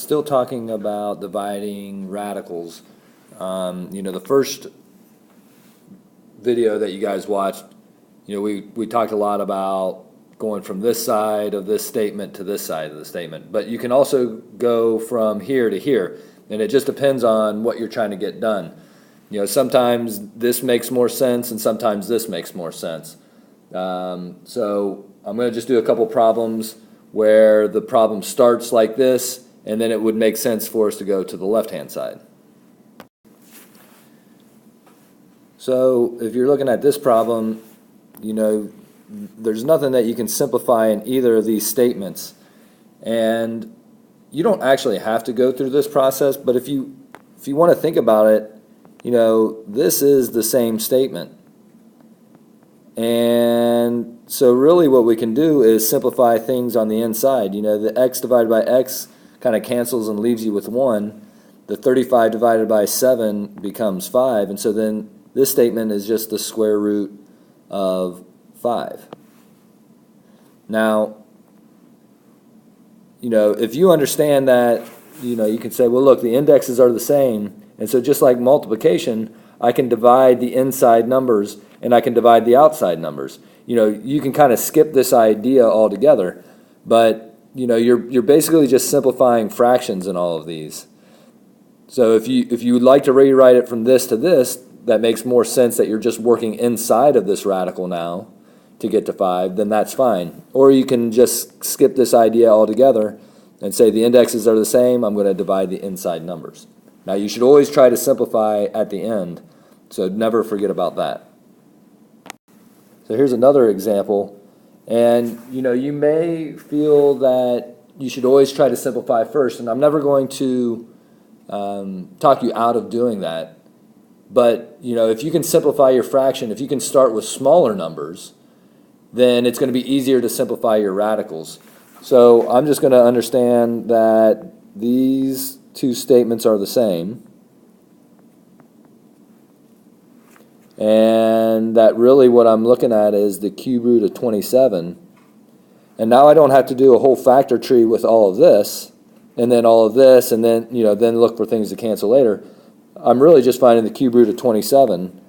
Still talking about dividing radicals. The first video that you guys watched, we talked a lot about going from this side of this statement to this side of the statement. But you can also go from here to here, and it just depends on what you're trying to get done. Sometimes this makes more sense, and sometimes this makes more sense. So I'm going to just do a couple problems where the problem starts like this, and then it would make sense for us to go to the left-hand side. So if you're looking at this problem, there's nothing that you can simplify in either of these statements. And you don't actually have to go through this process, but if you want to think about it, this is the same statement. And so really what we can do is simplify things on the inside. The x divided by x kind of cancels and leaves you with 1. The 35 divided by 7 becomes 5. And so then this statement is just the square root of 5. Now, if you understand that, you can say, well, look, the indexes are the same. And so just like multiplication, I can divide the inside numbers and I can divide the outside numbers. You can kind of skip this idea altogether, but you're basically just simplifying fractions in all of these. So if you would like to rewrite it from this to this, that makes more sense that you're just working inside of this radical now to get to 5, then that's fine. Or you can just skip this idea altogether and say the indexes are the same, I'm going to divide the inside numbers. Now you should always try to simplify at the end, so never forget about that. So here's another example, and you may feel that you should always try to simplify first, and I'm never going to talk you out of doing that. But if you can simplify your fraction, if you can start with smaller numbers, then it's going to be easier to simplify your radicals. So I'm just going to understand that these two statements are the same, and that really what I'm looking at is the cube root of 27. And now I don't have to do a whole factor tree with all of this, and then all of this, and then then look for things to cancel later. I'm really just finding the cube root of 27.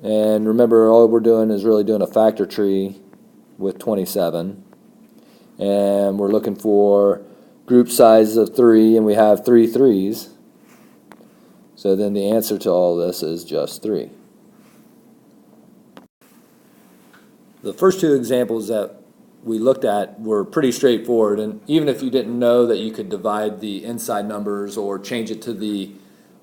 And remember, all we're doing is really doing a factor tree with 27. And we're looking for group sizes of 3, and we have 3 3s. So then the answer to all this is just 3. The first two examples that we looked at were pretty straightforward, and even if you didn't know that you could divide the inside numbers or change it to the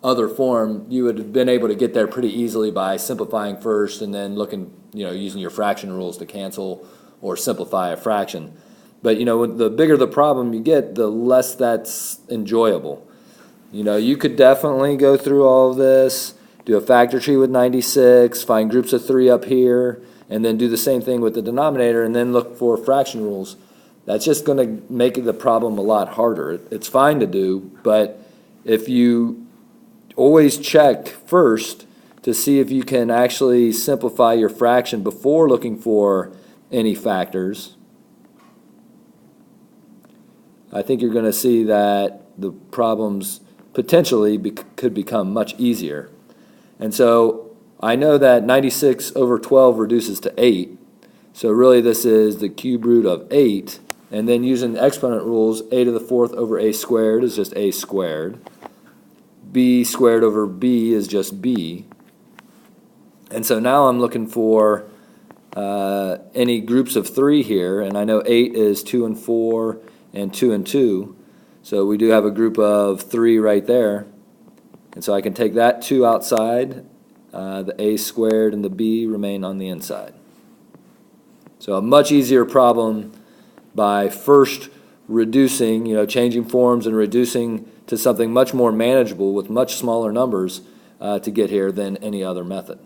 other form, you would have been able to get there pretty easily by simplifying first and then looking, using your fraction rules to cancel or simplify a fraction. But the bigger the problem you get, the less that's enjoyable. You could definitely go through all of this, do a factor tree with 96, find groups of 3 up here, and then do the same thing with the denominator and then look for fraction rules. That's just going to make the problem a lot harder. It's fine to do, but if you always check first to see if you can actually simplify your fraction before looking for any factors, I think you're going to see that the problems potentially could become much easier. And so I know that 96 over 12 reduces to 8. So really this is the cube root of 8. And then using the exponent rules, a to the 4th over a squared is just a squared. B squared over b is just b. And so now I'm looking for any groups of 3 here. And I know 8 is 2 and 4 and 2 and 2. So we do have a group of 3 right there. And so I can take that 2 outside. The a squared and the b remain on the inside. So a much easier problem by first reducing, changing forms and reducing to something much more manageable with much smaller numbers to get here than any other method.